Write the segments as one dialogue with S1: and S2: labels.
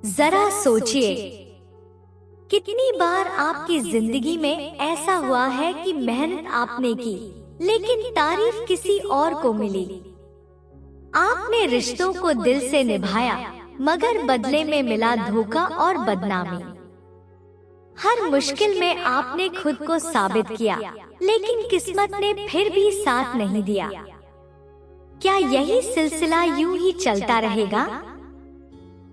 S1: जरा सोचिए, कितनी बार आपकी जिंदगी में ऐसा हुआ है कि मेहनत आपने की लेकिन तारीफ किसी और को मिली। आपने रिश्तों को दिल से निभाया मगर बदले में मिला धोखा और बदनामी। हर मुश्किल में आपने खुद को साबित किया लेकिन किस्मत ने फिर भी साथ नहीं दिया। क्या यही सिलसिला यूं ही चलता रहेगा?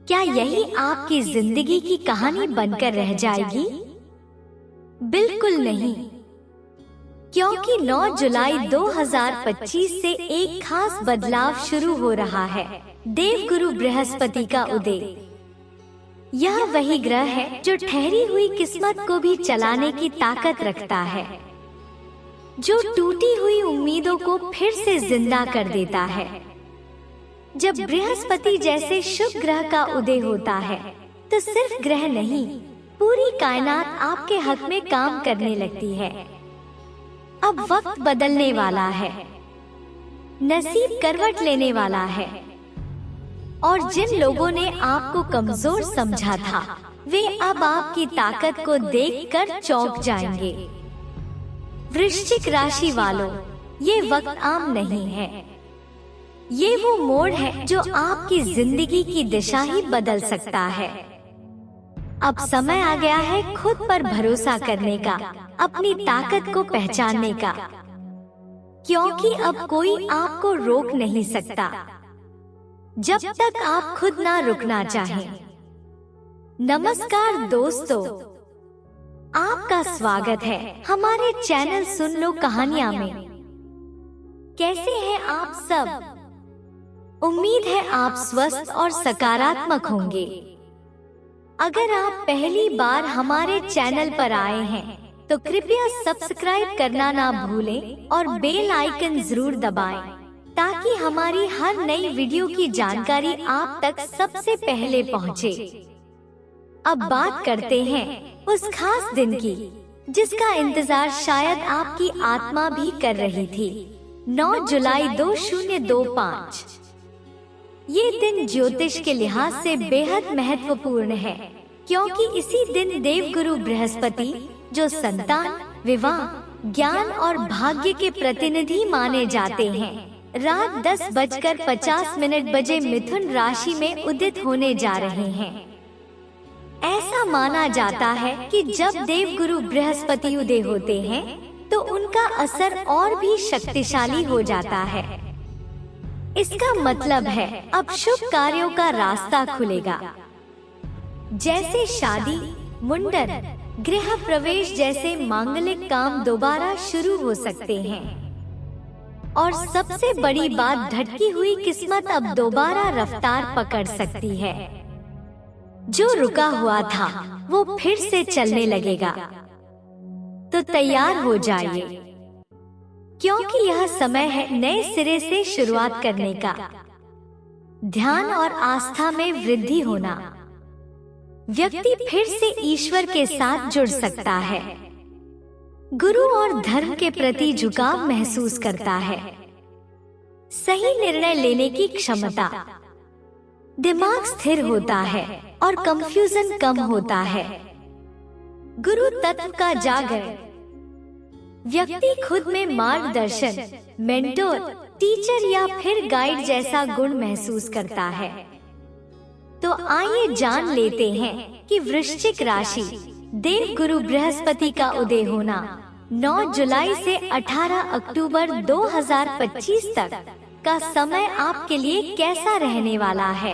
S1: क्या यही आपकी जिंदगी की कहानी बनकर रह जाएगी? बिल्कुल नहीं, क्योंकि 9 जुलाई 2025 से एक खास बदलाव शुरू हो रहा है। देवगुरु बृहस्पति का उदय। यह वही ग्रह है जो ठहरी हुई किस्मत को भी चलाने की ताकत रखता है, जो टूटी हुई उम्मीदों को फिर से जिंदा कर देता है। जब बृहस्पति जैसे शुभ ग्रह का उदय होता है तो सिर्फ ग्रह नहीं, पूरी कायनात आपके हक में काम करने लगती है। अब वक्त बदलने वाला है, नसीब करवट लेने वाला है, और जिन लोगों ने आपको कमजोर समझा था वे अब आपकी ताकत को देखकर चौंक जाएंगे। वृश्चिक राशि वालों, ये वक्त आम नहीं है। ये वो मोड़ है जो आपकी जिंदगी की दिशा ही बदल सकता है। अब समय आ गया है खुद पर भरोसा करने का, अपनी ताकत को पहचानने का, क्योंकि अब कोई आपको रोक नहीं सकता जब तक आप खुद ना रुकना चाहें। नमस्कार दोस्तों, आपका स्वागत है हमारे चैनल सुन लो कहानियां में। कैसे हैं आप सब? उम्मीद है आप स्वस्थ और सकारात्मक होंगे। अगर आप पहली बार हमारे चैनल पर आए हैं तो कृपया सब्सक्राइब करना ना भूलें और बेल आइकन जरूर दबाएं ताकि हमारी हर नई वीडियो की जानकारी आप तक सबसे पहले पहुंचे। अब बात करते हैं उस खास दिन की जिसका इंतजार शायद आपकी आत्मा भी कर रही थी। 9 जुलाई 2025। ये दिन ज्योतिष के लिहाज से बेहद महत्वपूर्ण है, क्योंकि इसी दिन देवगुरु बृहस्पति, जो संतान, विवाह, ज्ञान और भाग्य के प्रतिनिधि माने जाते हैं, रात 10:50 बजे मिथुन राशि में उदित होने जा रहे हैं। ऐसा माना जाता है कि जब देवगुरु बृहस्पति उदय होते हैं तो उनका असर और भी शक्तिशाली हो जाता है। इसका मतलब है अब शुभ कार्यों का रास्ता खुलेगा, जैसे शादी, मुंडन, गृह प्रवेश जैसे मांगलिक काम दोबारा शुरू हो सकते हैं। और सबसे बड़ी बात, धटकी हुई किस्मत अब दोबारा रफ्तार पकड़ सकती है। जो रुका हुआ था वो फिर से चलने लगेगा। तो तैयार हो जाइए, क्योंकि यह समय है नए सिरे से शुरुआत करने का। ध्यान और आस्था में वृद्धि होना, व्यक्ति फिर से ईश्वर के साथ जुड़ सकता है, गुरु और धर्म के प्रति झुकाव महसूस करता है, सही निर्णय लेने की क्षमता, दिमाग स्थिर होता है और कंफ्यूजन कम होता है। गुरु तत्व का जागर, व्यक्ति खुद में मार्गदर्शन, मेंटोर, टीचर या फिर गाइड जैसा गुण महसूस करता है। तो आइए जान लेते हैं कि वृश्चिक राशि, देवगुरु बृहस्पति का उदय होना 9 जुलाई से 18 अक्टूबर 2025 तक का समय आपके लिए कैसा रहने वाला है।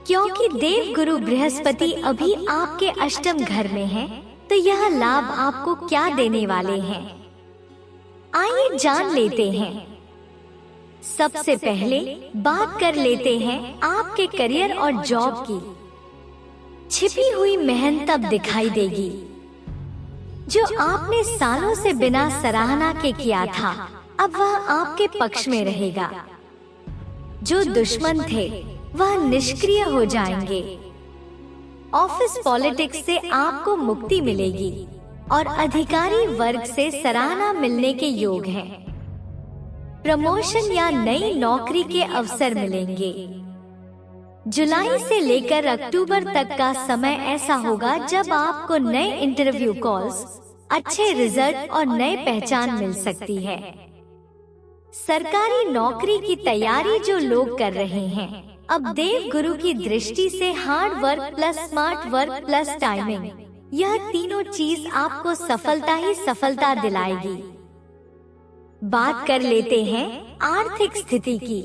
S1: क्योंकि देवगुरु बृहस्पति अभी आपके अष्टम घर में है, तो यह लाभ आपको क्या देने वाले हैं, आइए जान लेते हैं। सबसे पहले बात कर लेते हैं आपके करियर और जॉब की। छिपी हुई मेहनत अब दिखाई देगी, जो आपने सालों से बिना सराहना के किया था अब वह आपके पक्ष में रहेगा। जो दुश्मन थे वह निष्क्रिय हो जाएंगे। ऑफिस पॉलिटिक्स से आपको मुक्ति मिलेगी और अधिकारी वर्ग से सराहना मिलने के योग हैं। प्रमोशन या नई नौकरी के अवसर मिलेंगे। जुलाई से लेकर अक्टूबर तक का समय ऐसा होगा जब आपको नए इंटरव्यू कॉल्स, अच्छे रिजल्ट और नए पहचान मिल सकती है। सरकारी नौकरी की तैयारी जो लोग कर रहे हैं, अब देव गुरु की दृष्टि से hard work plus smart work plus timing, यह तीनों चीज आपको सफलता ही सफलता दिलाएगी। बात कर लेते हैं आर्थिक स्थिति की।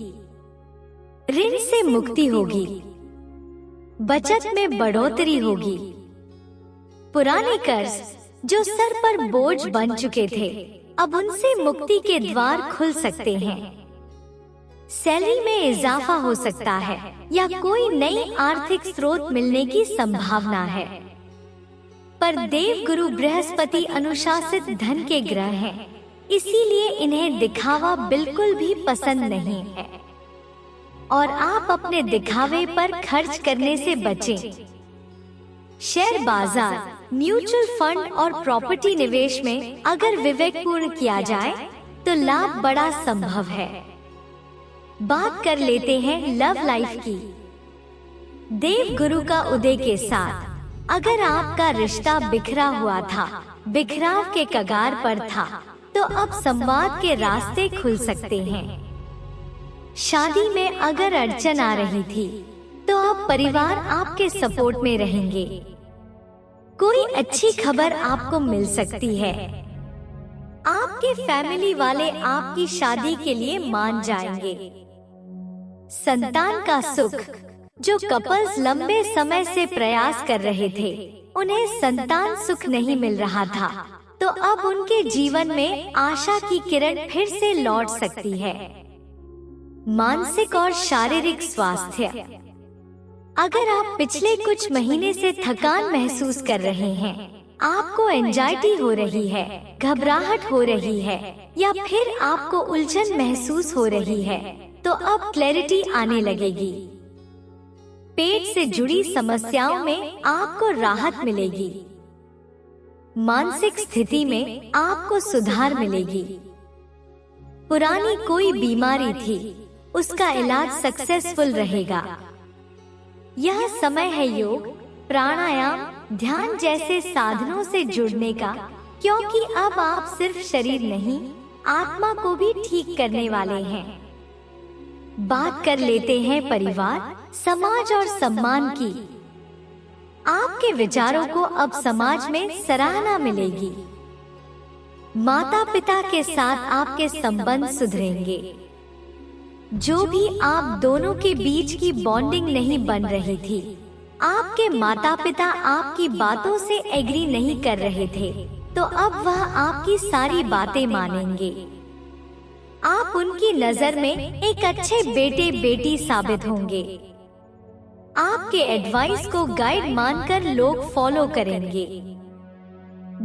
S1: ऋण से मुक्ति होगी, बचत में बढ़ोतरी होगी। पुराने कर्ज जो सर पर बोझ बन चुके थे, अब उनसे मुक्ति के द्वार खुल सकते हैं। सैलरी में इजाफा हो सकता है या कोई नई आर्थिक स्रोत मिलने की संभावना है। पर देव गुरु बृहस्पति अनुशासित धन के ग्रह हैं, इसीलिए इन्हें दिखावा बिल्कुल भी पसंद नहीं है और आप अपने दिखावे पर खर्च करने से बचें। शेयर बाजार, म्यूचुअल फंड और प्रॉपर्टी निवेश में अगर विवेकपूर्ण किया जाए तो लाभ बड़ा संभव है। बात कर लेते हैं लव लाइफ की। देव गुरु का उदय के साथ अगर आपका रिश्ता बिखरा हुआ था, बिखराव के कगार पर था, तो अब संवाद के रास्ते खुल सकते हैं। शादी में अगर अड़चन आ रही थी, तो अब परिवार आपके सपोर्ट में रहेंगे। कोई अच्छी खबर आपको मिल सकती है। आपके फैमिली वाले आपकी शादी के लिए मान जाएंगे। संतान का सुख, जो कपल्स लंबे समय से प्रयास कर रहे थे, उन्हें संतान सुख नहीं मिल रहा था, तो अब उनके जीवन में आशा की किरण फिर से लौट सकती है। मानसिक और शारीरिक स्वास्थ्य, अगर आप पिछले कुछ महीने से थकान महसूस कर रहे हैं, आपको एंजाइटी हो रही है, घबराहट हो रही है या फिर आपको उलझन महसूस हो रही है, तो अब क्लैरिटी आने लगेगी। पेट से जुड़ी समस्याओं में आपको राहत मिलेगी। मानसिक स्थिति में आपको सुधार मिलेगी। पुरानी कोई बीमारी थी, उसका इलाज सक्सेसफुल रहेगा। यह समय है योग, प्राणायाम, ध्यान जैसे साधनों से जुड़ने का, क्योंकि अब आप सिर्फ शरीर नहीं, आत्मा को भी ठीक करने वाले हैं। बात कर लेते हैं परिवार, समाज और सम्मान की। आपके विचारों को अब समाज में सराहना मिलेगी। माता पिता के साथ आपके संबंध सुधरेंगे। जो भी आप दोनों के बीच की बॉन्डिंग नहीं बन रही थी, आपके माता पिता आपकी बातों से एग्री नहीं कर रहे थे, तो अब वह आपकी सारी बातें मानेंगे। आप उनकी नजर में एक अच्छे बेटे बेटी साबित होंगे। आपके एडवाइस को गाइड मानकर लोग फॉलो करेंगे।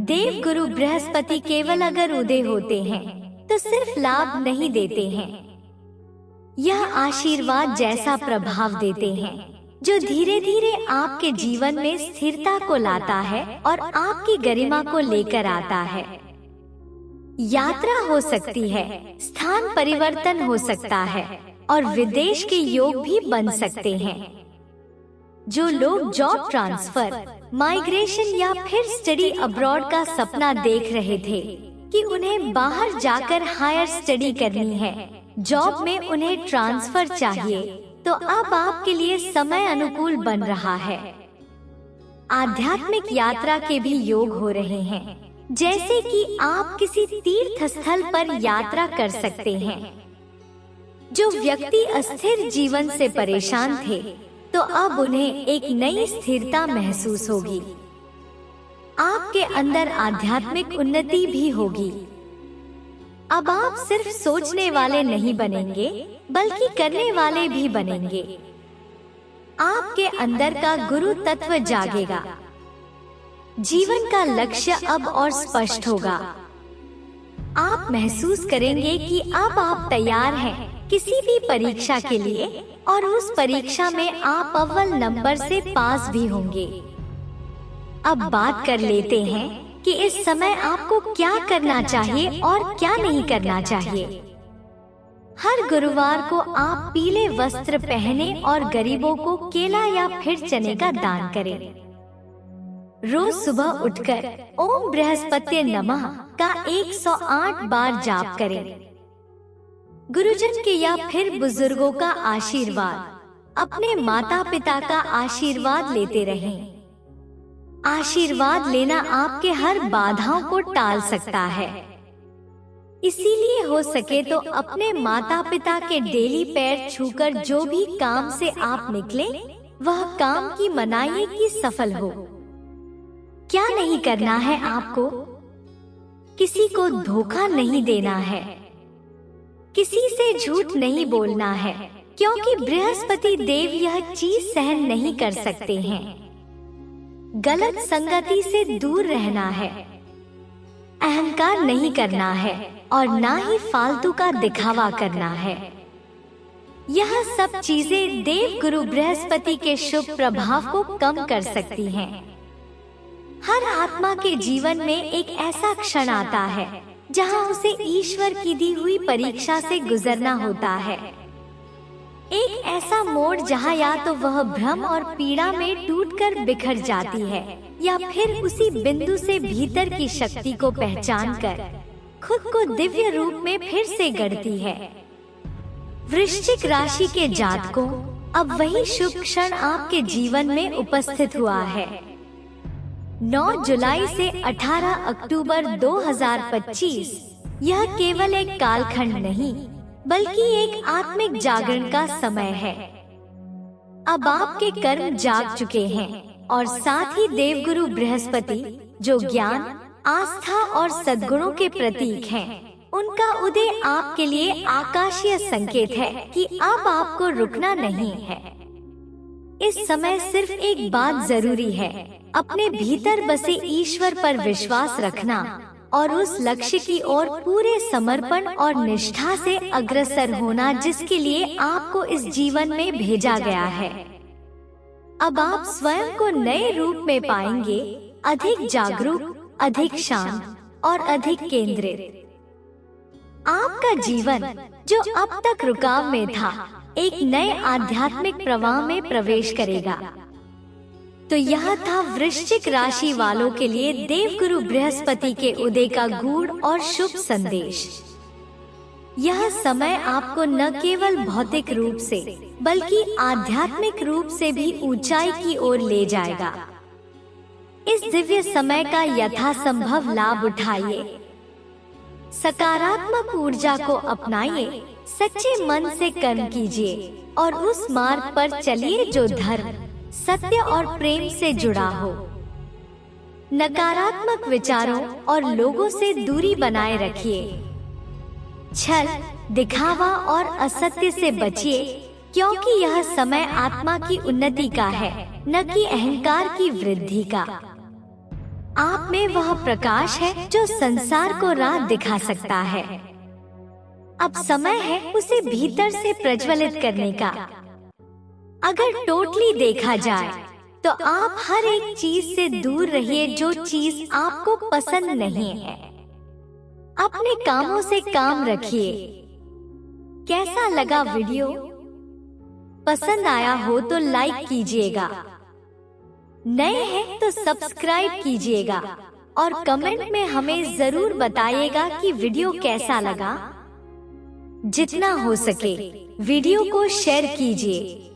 S1: देव गुरु बृहस्पति केवल अगर उदय होते हैं तो सिर्फ लाभ नहीं देते हैं, यह आशीर्वाद जैसा प्रभाव देते हैं जो धीरे धीरे आपके जीवन में स्थिरता को लाता है और आपकी गरिमा को लेकर आता है। यात्रा हो सकती है, स्थान परिवर्तन हो सकता है और विदेश के योग भी बन सकते हैं। जो लोग जॉब ट्रांसफर, माइग्रेशन या फिर स्टडी अब्रॉड का सपना देख रहे थे कि उन्हें बाहर जाकर हायर स्टडी करनी है, जॉब में उन्हें ट्रांसफर चाहिए, तो अब आपके लिए समय अनुकूल बन रहा है। आध्यात्मिक यात्रा के भी योग हो रहे हैं, जैसे कि आप किसी तीर्थ स्थल पर यात्रा कर सकते हैं। जो व्यक्ति अस्थिर जीवन से परेशान थे, तो अब उन्हें एक नई स्थिरता महसूस होगी। आपके अंदर आध्यात्मिक उन्नति भी होगी। अब आप सिर्फ सोचने वाले नहीं बनेंगे, बल्कि करने वाले भी बनेंगे। आपके अंदर का गुरु तत्व जागेगा। जीवन का लक्ष्य अब और स्पष्ट होगा। आप महसूस करेंगे कि अब आप तैयार हैं किसी भी परीक्षा के लिए, और उस परीक्षा में आप अव्वल नंबर से पास भी होंगे। अब बात कर लेते हैं कि इस समय आपको क्या करना चाहिए और क्या नहीं करना चाहिए। हर गुरुवार को आप पीले वस्त्र पहने और गरीबों को केला या फिर चने का दान करें। रोज सुबह उठकर ओम बृहस्पति नमः का 108 बार जाप करें। गुरुजन के या फिर बुजुर्गों का आशीर्वाद, अपने माता पिता का आशीर्वाद लेते रहें। आशीर्वाद लेना आपके हर बाधाओं को टाल सकता है। इसीलिए हो सके तो अपने माता पिता के डेली पैर छूकर जो भी काम से आप निकले वह काम की मनाइए कि सफल हो। क्या नहीं करना है आपको? किसी को धोखा नहीं देना है, किसी से झूठ नहीं बोलना है, क्योंकि बृहस्पति देव यह चीज सहन नहीं कर सकते हैं। गलत संगति से दूर रहना है, अहंकार नहीं करना है और ना ही फालतू का दिखावा करना है। यह सब चीजें देव गुरु बृहस्पति के शुभ प्रभाव को कम कर सकती हैं। हर आत्मा के जीवन में एक ऐसा क्षण आता है जहां उसे ईश्वर की दी हुई परीक्षा से गुजरना होता है। एक ऐसा मोड़ जहां या तो वह भ्रम और पीड़ा में टूटकर बिखर जाती है या फिर उसी बिंदु से भीतर की शक्ति को पहचानकर खुद को दिव्य रूप में फिर से गढ़ती है। वृश्चिक राशि के जातकों, अब वही शुभ क्षण आपके जीवन में उपस्थित हुआ है। 9 जुलाई से 18 अक्टूबर 2025 यह केवल एक कालखंड नहीं बल्कि एक आत्मिक जागरण का समय है। अब आपके कर्म जाग चुके हैं और साथ ही देवगुरु बृहस्पति जो ज्ञान, आस्था और सद्गुणों के प्रतीक हैं, उनका उदय आपके लिए आकाशीय संकेत है कि अब आपको रुकना नहीं है। इस समय सिर्फ एक बात जरूरी है, अपने भीतर बसे ईश्वर पर विश्वास रखना और उस लक्ष्य की ओर पूरे समर्पण और निष्ठा से अग्रसर होना जिसके लिए आपको इस जीवन में भेजा गया है। अब आप स्वयं को नए रूप में पाएंगे, अधिक जागरूक, अधिक शांत और अधिक केंद्रित। आपका जीवन जो अब तक रुकाव में था, एक नए आध्यात्मिक प्रवाह में प्रवेश करेगा। तो यह था वृश्चिक राशि वालों के लिए देवगुरु बृहस्पति के उदय का गूढ़ और शुभ संदेश। यह समय आपको न केवल भौतिक रूप से बल्कि आध्यात्मिक रूप से भी ऊंचाई की ओर ले जाएगा। इस दिव्य समय का यथासंभव लाभ उठाइए, सकारात्मक ऊर्जा को अपनाइए, सच्चे मन से कर्म कीजिए और उस मार्ग पर चलिए जो धर्म, सत्य और प्रेम से जुड़ा हो। नकारात्मक विचारों और लोगों से दूरी बनाए रखिए। छल, दिखावा और असत्य से बचिए, क्योंकि यह समय आत्मा की उन्नति का है, न कि अहंकार की वृद्धि का। आप में वह प्रकाश है जो संसार को राह दिखा सकता है। अब समय है उसे भीतर से प्रज्वलित करने का। अगर टोटली देखा जाए तो आप हर एक चीज से दूर रहिए जो चीज आपको पसंद नहीं है। अपने कामों से काम रखिए। कैसा लगा वीडियो? पसंद आया हो तो लाइक कीजिएगा, नए हैं तो सब्सक्राइब कीजिएगा और कमेंट में हमें जरूर बताइएगा कि वीडियो कैसा लगा। जितना हो सके वीडियो को शेयर कीजिए।